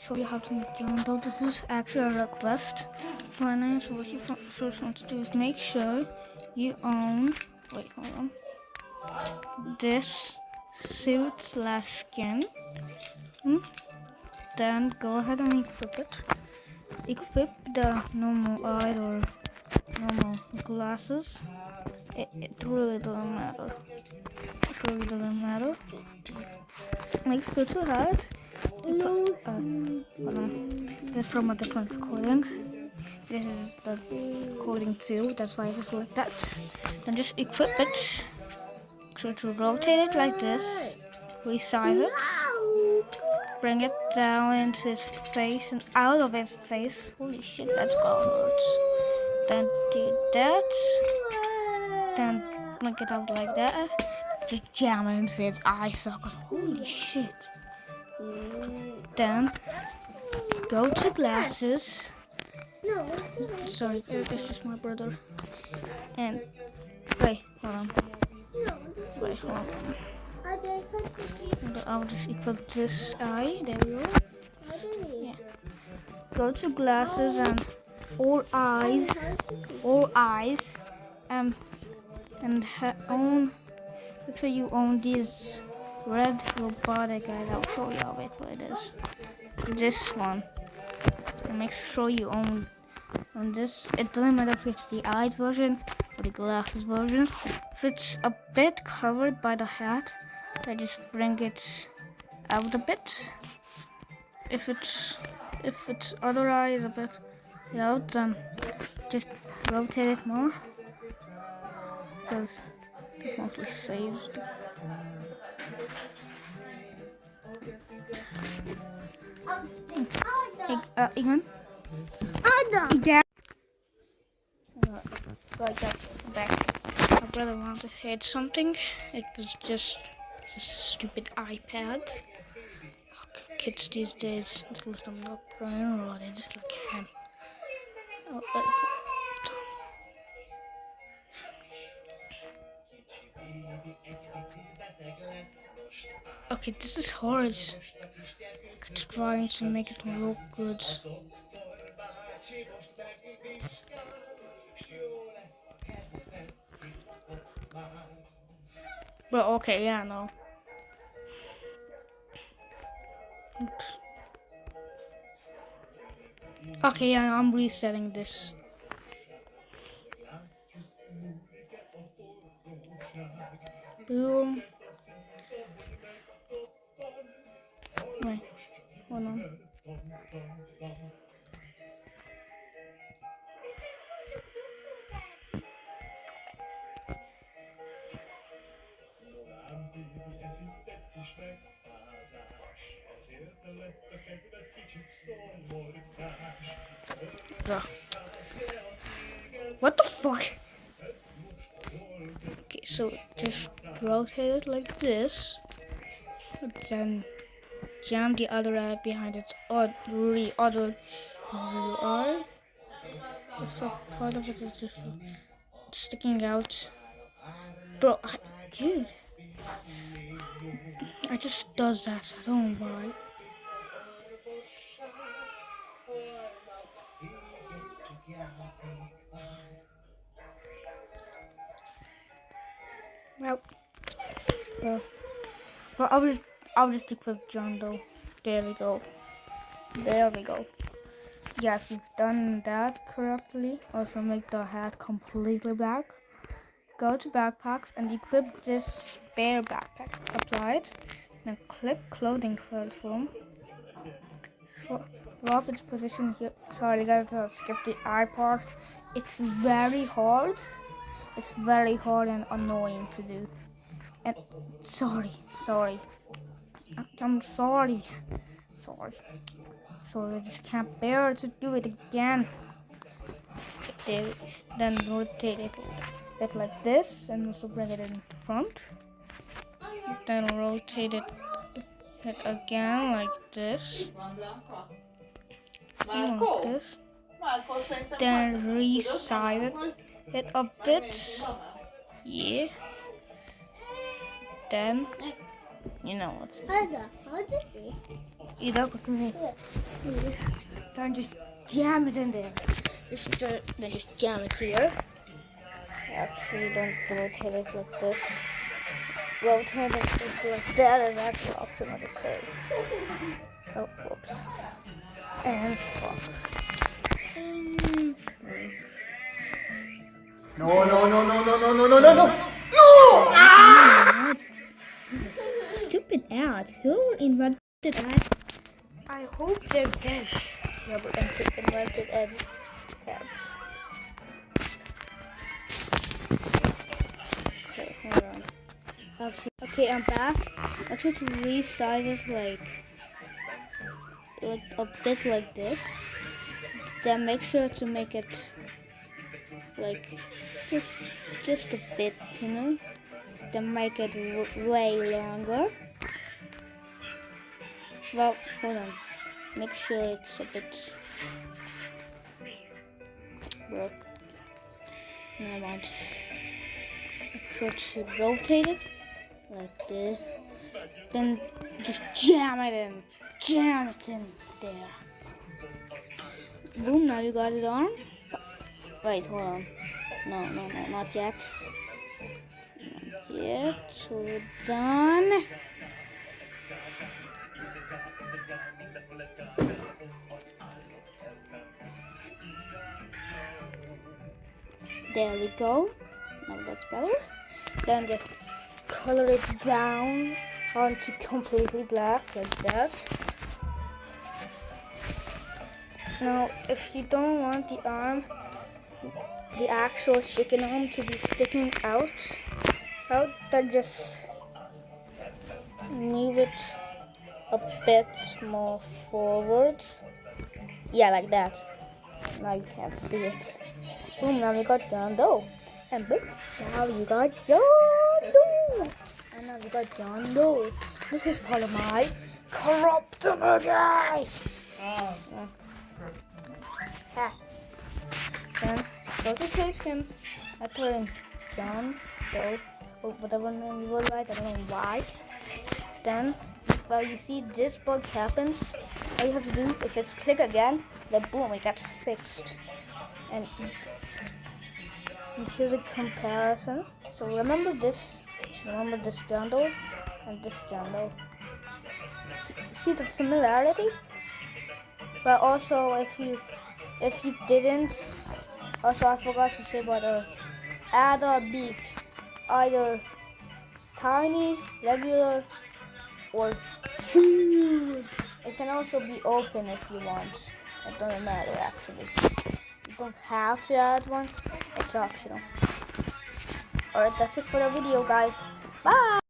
show you how to make journal. Though this is actually a request. Finance. What you first want to do is make sure you own. Wait, hold on. This suit/skin. Then go ahead and equip it. Equip the normal eye or normal glasses. It really doesn't matter. It really doesn't matter. Makes good to have. Hold on. This is from a different recording. This is the recording too. That's why I was like that. Then just equip it. So to rotate it like this. Resize it. Bring it down into his face and out of his face. Holy shit, that's gonna hurt. Then do that. Then bring it out like that. Just jam it into its eye socket. Holy shit. Then go to glasses. Sorry, it's just my brother. And wait, hold on. Wait, hold on. I'll just equip this eye. There we go. Yeah. Go to glasses and all eyes, and own. Make sure you own these red robotic eyes. I'll show you how it is. This one. And make sure you own this. It doesn't matter if it's the eyes version or the glasses version. If it's a bit covered by the hat, I just bring it out a bit. If it's other eye is a bit out, then just rotate it more. Because it mostly saves. Igan? Igan? So I got back. My brother wanted to hit something. It was just a stupid iPad. Kids these days, at least I'm not brain-rotted like him. Okay, this is hard. Trying to make it look good. But okay, yeah, no. Oops. Okay, yeah, I'm resetting this. Boom. Wait, hold on. Bruh. What the fuck? Okay, so just rotate it like this. Then jam the other eye behind its other eye. So part of it is just sticking out. Bro, dude. I just does that. I don't know why. Well, I'll just equip John though. There we go. There we go. Yeah, if you've done that correctly, also make the hat completely black. Go to backpacks and equip this spare backpack. Apply it. Then click clothing transform. Swap its position here. Sorry guys, I skipped the eye part. It's very hard. It's very hard and annoying to do. And sorry. I'm sorry. Sorry, I just can't bear to do it again. Then rotate it like this and also bring it in front. Then rotate it again like this. Like this. Then resize it a bit. Yeah. Then, you know what. You don't put me. Then just jam it in there. Then just jam it here. Actually, don't rotate it like this. Rotate it like that is actually optional to say. Oh, whoops. And fuck. No, no, no, no, no, no, no, no, no, no! No! Ah! Stupid ads. Who invented ads? I hope they're dead. Yeah, but invented ads. Okay, hold on. Okay, I'm back. I should resize it like a bit like this. Then make sure to make it like just a bit, you know. Then make it way longer. Well, hold on. Make sure it's a bit broke. No, I want. Make sure to rotate it like this. Then just jam it in. Jam it in there. Boom, now you got it on. Wait, hold on. No, not yet. Not yet. So we're done. There we go. Now that's better. Then just color it down onto completely black like that. Now, if you don't want the arm, the actual chicken arm to be sticking out, then just move it a bit more forward. Yeah, like that. Now you can't see it. Boom, now we got John Doe. And boom, now you got John Doe. And now we got John Doe. This is part of my corruptible guy. Then go to search him. I put in John Doe or whatever name you would like. I don't know why. Then, well, you see this bug happens. All you have to do is just click again. Then boom, it gets fixed. And here's a comparison. So remember this John Doe and this John Doe. See the similarity? But also, if you didn't, also I forgot to say about add a beak, either tiny, regular, or huge. It can also be open if you want. It doesn't matter actually. You don't have to add one. It's optional. Alright, that's it for the video, guys. Bye!